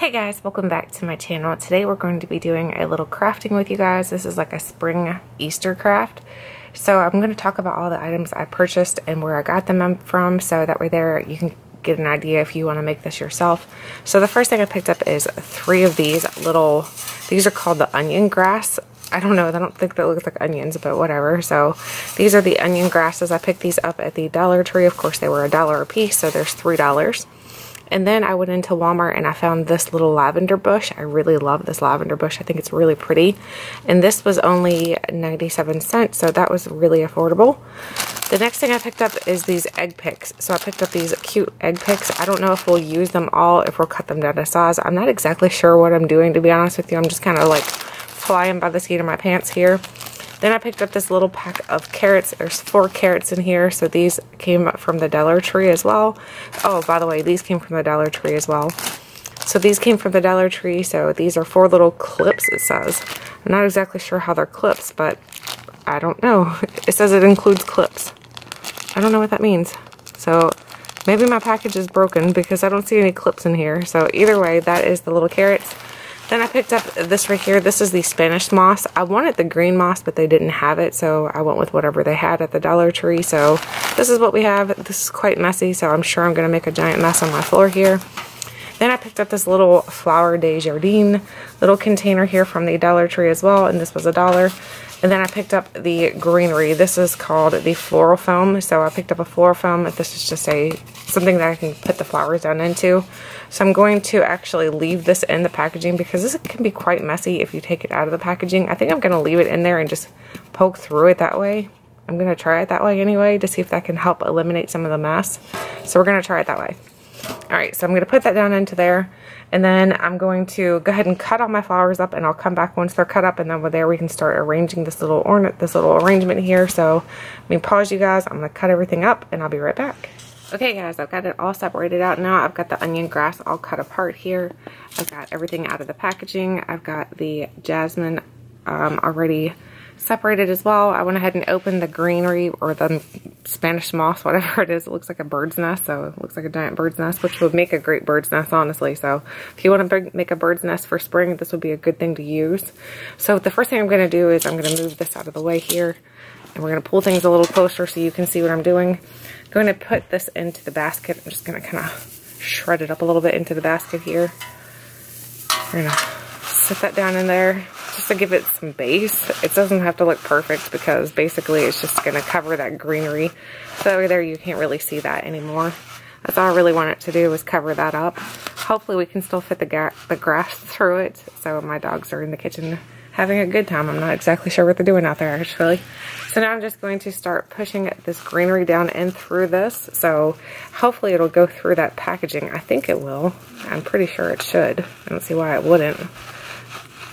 Hey guys, welcome back to my channel. Today we're going to be doing a little crafting with you guys. This is like a spring Easter craft. So I'm going to talk about all the items I purchased and where I got them from, so that way there you can get an idea if you want to make this yourself. So the first thing I picked up is 3 of these are called the onion grass. I don't know, I don't think they look like onions, but whatever. So these are the onion grasses. I picked these up at the Dollar Tree. Of course, they were $1 a piece, so there's $3. And then I went into Walmart and I found this little lavender bush. I really love this lavender bush. I think it's really pretty. And this was only 97 cents, so that was really affordable. The next thing I picked up is these egg picks. So I picked up these cute egg picks. I don't know if we'll use them all, if we'll cut them down to size. I'm not exactly sure what I'm doing, to be honest with you. I'm just kind of like flying by the seat of my pants here. Then I picked up this little pack of carrots. There's 4 carrots in here, so these came from the Dollar Tree as well. Oh, by the way, these came from the Dollar Tree as well. So these came from the Dollar Tree, so these are 4 little clips, it says. I'm not exactly sure how they're clips, but I don't know. It says it includes clips. I don't know what that means. So maybe my package is broken because I don't see any clips in here. So either way, that is the little carrots. Then I picked up this right here. This is the Spanish moss. I wanted the green moss, but they didn't have it, so I went with whatever they had at the Dollar Tree. So this is what we have. This is quite messy, so I'm sure I'm going to make a giant mess on my floor here. Then I picked up this little Flower de Jardin little container here from the Dollar Tree as well, and this was $1. And then I picked up the greenery. This is called the floral foam. So I picked up a floral foam. This is just something that I can put the flowers down into. So I'm going to actually leave this in the packaging because this can be quite messy if you take it out of the packaging. I think I'm going to leave it in there and just poke through it that way. I'm going to try it that way anyway to see if that can help eliminate some of the mess. So we're going to try it that way. Alright, so I'm going to put that down into there, and then I'm going to go ahead and cut all my flowers up, and I'll come back once they're cut up, and then with there we can start arranging this little arrangement here. So let me pause you guys. I'm going to cut everything up, and I'll be right back. Okay guys, I've got it all separated out now. I've got the onion grass all cut apart here. I've got everything out of the packaging. I've got the jasmine already separated as well. I went ahead and opened the greenery, or the Spanish moss, whatever it is. It looks like a bird's nest, so it looks like a giant bird's nest, which would make a great bird's nest, honestly. So if you want to make a bird's nest for spring, this would be a good thing to use. So the first thing I'm going to do is I'm going to move this out of the way here, and we're going to pull things a little closer so you can see what I'm doing. I'm going to put this into the basket. I'm just going to kind of shred it up a little bit into the basket here. We're going to set that down in there just to give it some base. It doesn't have to look perfect because basically it's just going to cover that greenery. So over there you can't really see that anymore. That's all I really want it to do, is cover that up. Hopefully we can still fit the grass through it. So my dogs are in the kitchen having a good time. I'm not exactly sure what they're doing out there actually. So now I'm just going to start pushing this greenery down in through this. So hopefully it'll go through that packaging. I think it will. I'm pretty sure it should. I don't see why it wouldn't.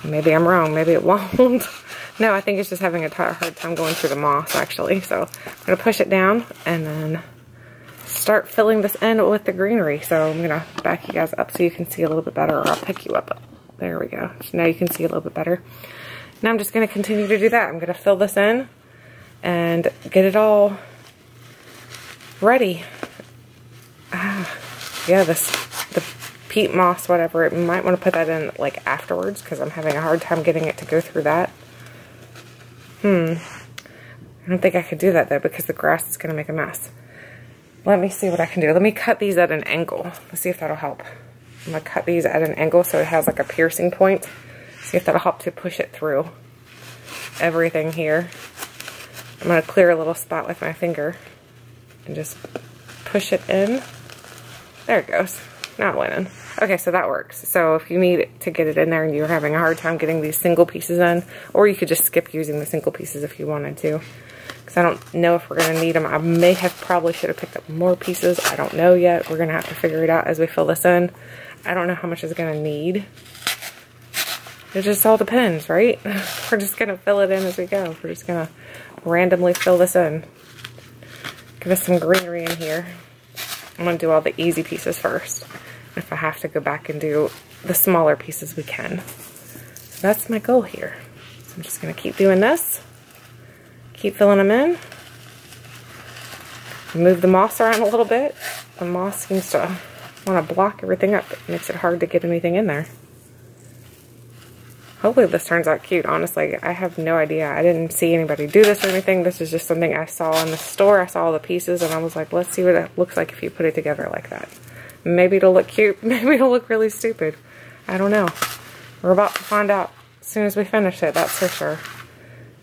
Maybe I'm wrong. Maybe it won't. No, I think it's just having a hard time going through the moss actually. So I'm going to push it down and then start filling this in with the greenery. So I'm going to back you guys up so you can see a little bit better, or I'll pick you up. There we go. So now you can see a little bit better. Now I'm just going to continue to do that. I'm going to fill this in and get it all ready. Yeah, the peat moss, whatever, it might want to put that in like afterwards because I'm having a hard time getting it to go through that. I don't think I could do that though because the grass is going to make a mess. Let me see what I can do. Let me cut these at an angle. Let's see if that'll help. I'm going to cut these at an angle so it has like a piercing point. See if that'll help to push it through everything here. I'm going to clear a little spot with my finger and just push it in. There it goes. Now it went in. Okay, so that works. So if you need to get it in there and you're having a hard time getting these single pieces in, or you could just skip using the single pieces if you wanted to. Because I don't know if we're going to need them. I probably should have picked up more pieces. I don't know yet. We're going to have to figure it out as we fill this in. I don't know how much it's going to need. It just all depends, right? We're just going to fill it in as we go. We're just going to randomly fill this in. Give us some greenery in here. I'm going to do all the easy pieces first. If I have to go back and do the smaller pieces, we can. So that's my goal here. So I'm just going to keep doing this. Keep filling them in. Move the moss around a little bit. The moss seems to want to block everything up. It makes it hard to get anything in there. Hopefully this turns out cute. Honestly, I have no idea. I didn't see anybody do this or anything. This is just something I saw in the store. I saw all the pieces and I was like, let's see what it looks like if you put it together like that. Maybe it'll look cute. Maybe it'll look really stupid. I don't know. We're about to find out as soon as we finish it, that's for sure.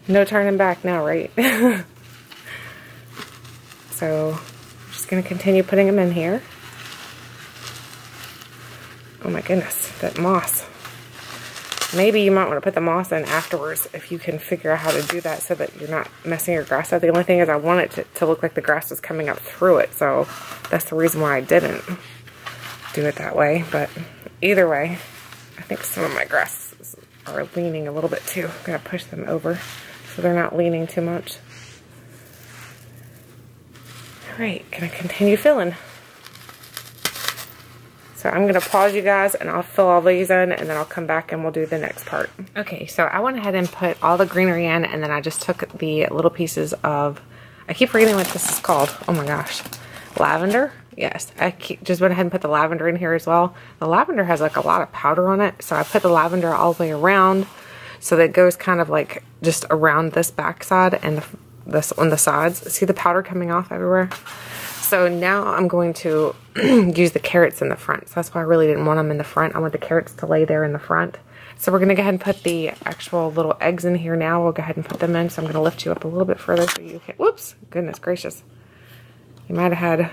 No turning back now, right? So, I'm just going to continue putting them in here. Oh my goodness, that moss. Maybe you might want to put the moss in afterwards if you can figure out how to do that so that you're not messing your grass up. The only thing is I want it to look like the grass is coming up through it, so that's the reason why I didn't do it that way. But either way, I think some of my grasses are leaning a little bit too. I'm going to push them over so they're not leaning too much. Alright, gonna continue filling. So I'm going to pause you guys and I'll fill all these in and then I'll come back and we'll do the next part. Okay, so I went ahead and put all the greenery in and then I just took the little pieces of, I keep forgetting what this is called. Oh my gosh. Lavender? Yes, just went ahead and put the lavender in here as well. The lavender has like a lot of powder on it. So I put the lavender all the way around so that it goes kind of like just around this back side and this on the sides. See the powder coming off everywhere? So now I'm going to use the carrots in the front. So that's why I really didn't want them in the front. I want the carrots to lay there in the front. So we're going to go ahead and put the actual little eggs in here now. We'll go ahead and put them in. So I'm going to lift you up a little bit further so you can, whoops, goodness gracious. You might have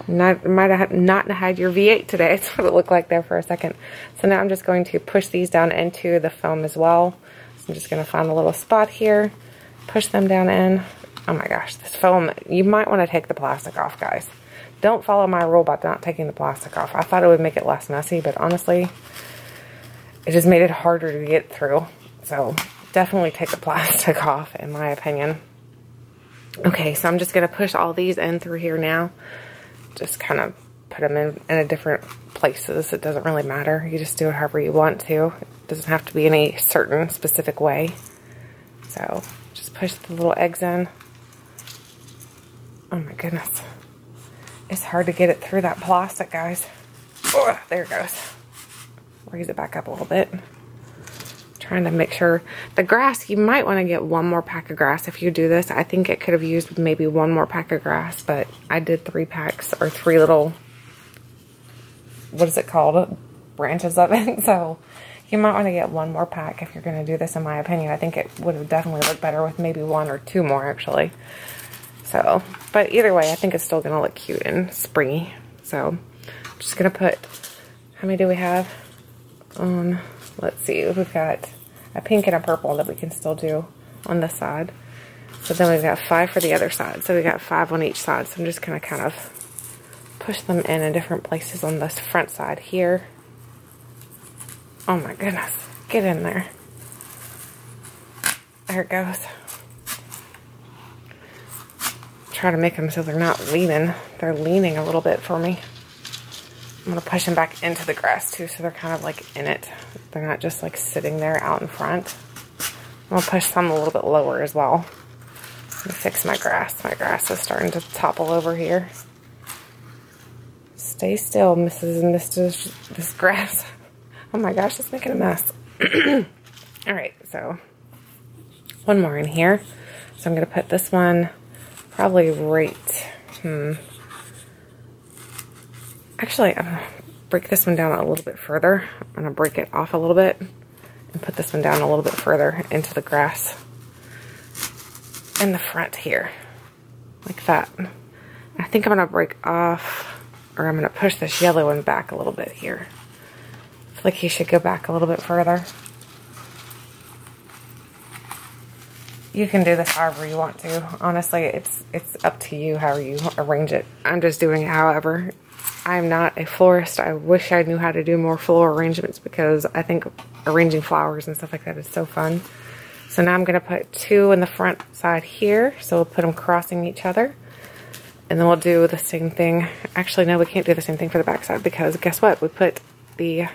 not had your V8 today. That's what it looked like there for a second. So now I'm just going to push these down into the foam as well. So I'm just going to find a little spot here, push them down in. Oh my gosh, this foam, you might want to take the plastic off, guys. Don't follow my rule about not taking the plastic off. I thought it would make it less messy, but honestly, it just made it harder to get through. So definitely take the plastic off, in my opinion. Okay, so I'm just going to push all these in through here now. Just kind of put them in a different places. It doesn't really matter. You just do it however you want to. It doesn't have to be any certain specific way. So just push the little eggs in. Oh my goodness. It's hard to get it through that plastic, guys. Oh, there it goes. Raise it back up a little bit. Trying to make sure. The grass, you might want to get one more pack of grass if you do this. I think it could have used maybe one more pack of grass, but I did 3 packs or 3 little, what is it called? Branches of it. So you might want to get one more pack if you're going to do this, in my opinion. I think it would have definitely looked better with maybe 1 or 2 more, actually. So, but either way, I think it's still going to look cute and springy. So, I'm just going to put, how many do we have? Let's see, we've got a pink and a purple that we can still do on this side. So then we've got 5 for the other side. So we got 5 on each side. So I'm just going to kind of push them in different places on this front side here. Oh my goodness, get in there. There it goes. Try to make them so they're not leaning. They're leaning a little bit for me. I'm going to push them back into the grass too, so they're kind of like in it. They're not just like sitting there out in front. I'm going to push some a little bit lower as well. Let me fix my grass. My grass is starting to topple over here. Stay still, Mrs. and Mr. This grass. Oh my gosh, it's making a mess. Alright, so one more in here. So I'm going to put this one probably right, actually, I'm going to break this one down a little bit further. I'm going to break it off a little bit and put this one down a little bit further into the grass in the front here, like that. I think I'm going to break off, or I'm going to push this yellow one back a little bit here. I feel like he should go back a little bit further. You can do this however you want to. Honestly, it's up to you how you arrange it. I'm just doing it however. I'm not a florist. I wish I knew how to do more floral arrangements because I think arranging flowers and stuff like that is so fun. So now I'm going to put 2 in the front side here. So we'll put them crossing each other. And then we'll do the same thing. Actually, no, we can't do the same thing for the back side because guess what? We put the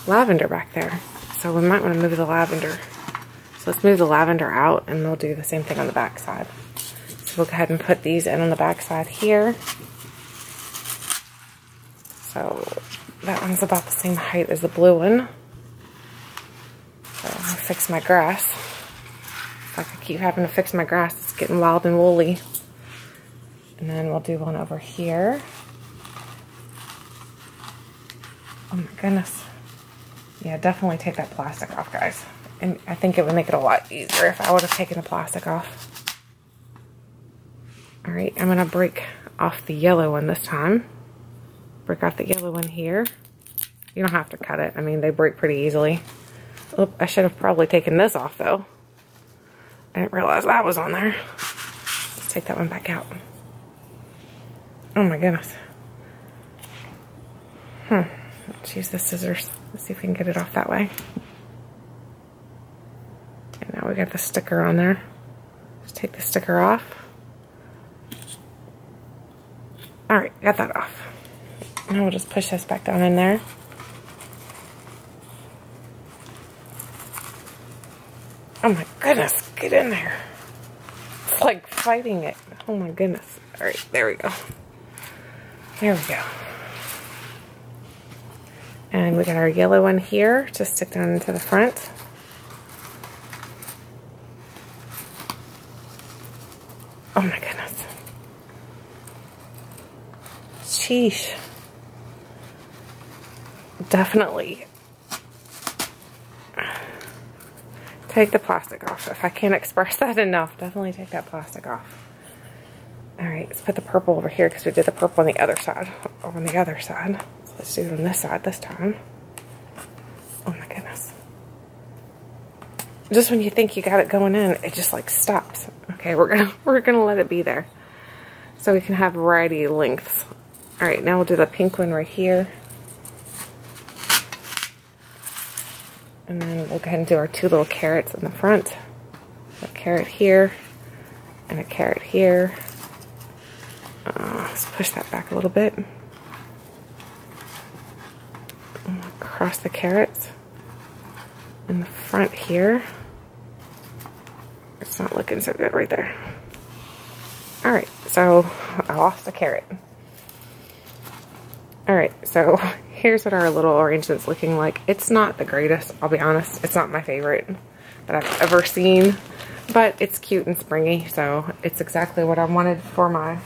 lavender back there. So we might want to move the lavender. So let's move the lavender out and we'll do the same thing on the back side. So So we'll go ahead and put these in on the back side here. So that one's about the same height as the blue one. So I'll fix my grass. Like I keep having to fix my grass, it's getting wild and woolly. And then we'll do one over here. Oh my goodness. Yeah, definitely take that plastic off, guys. And I think it would make it a lot easier if I would have taken the plastic off. Alright, I'm going to break off the yellow one this time. Break off the yellow one here. You don't have to cut it. I mean, they break pretty easily. Oop, I should have probably taken this off, though. I didn't realize that was on there. Let's take that one back out. Oh my goodness. Let's use the scissors. Let's see if we can get it off that way. And now we got the sticker on there. Just take the sticker off. Alright, got that off. Now we'll just push this back down in there. Oh my goodness, get in there. It's like fighting it. Oh my goodness. Alright, there we go. There we go. And we got our yellow one here to stick down into the front. Oh my goodness. Sheesh. Definitely take the plastic off. If I can't express that enough, definitely take that plastic off. Alright, let's put the purple over here because we did the purple on the other side. Over on the other side. So let's do it on this side this time. Oh my goodness. Just when you think you got it going in, it just like stops. Okay, we're gonna let it be there. So we can have variety of lengths. Alright, now we'll do the pink one right here. And then we'll go ahead and do our two little carrots in the front. A carrot here and a carrot here. Let's push that back a little bit. Across the carrots in the front here. It's not looking so good right there. Alright, so I lost a carrot. Alright, so here's what our little arrangement's looking like. It's not the greatest, I'll be honest. It's not my favorite that I've ever seen, but it's cute and springy, so it's exactly what I wanted for my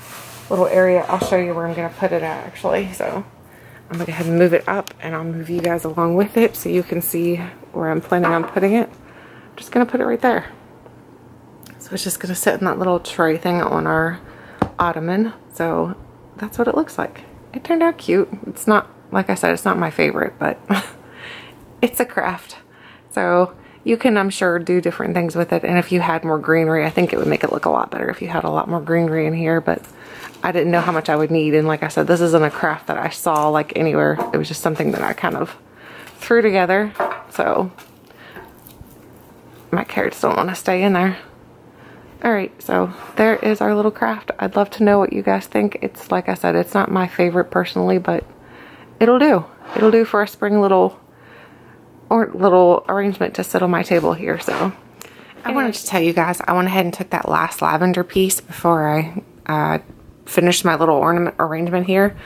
little area. I'll show you where I'm going to put it at, actually. So I'm going to go ahead and move it up, and I'll move you guys along with it so you can see where I'm planning on putting it. I'm just going to put it right there. So it's just going to sit in that little tray thing on our ottoman. So that's what it looks like. It turned out cute. It's not, like I said, it's not my favorite, but it's a craft. So you can, I'm sure, do different things with it. And if you had more greenery, I think it would make it look a lot better if you had a lot more greenery in here, but I didn't know how much I would need. And like I said, this isn't a craft that I saw like anywhere. It was just something that I kind of threw together. So my carrots don't want to stay in there. Alright, so there is our little craft. I'd love to know what you guys think. It's, like I said, it's not my favorite personally, but it'll do. It'll do for a spring little arrangement to sit on my table here. So I wanted to tell you guys, I went ahead and took that last lavender piece before I finished my little ornament arrangement here.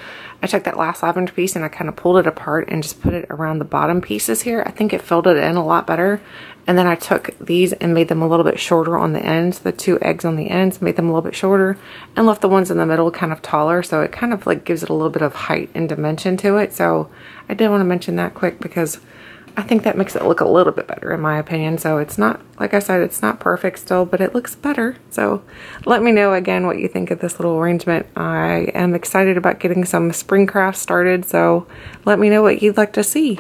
I took that last lavender piece and I kind of pulled it apart and just put it around the bottom pieces here. I think it filled it in a lot better. And then I took these and made them a little bit shorter on the ends. The two eggs on the ends, made them a little bit shorter and left the ones in the middle kind of taller. So it kind of like gives it a little bit of height and dimension to it. So I did want to mention that quick because I think that makes it look a little bit better in my opinion. So it's not, like I said, it's not perfect still, but it looks better. So let me know again what you think of this little arrangement. I am excited about getting some spring crafts started. So let me know what you'd like to see.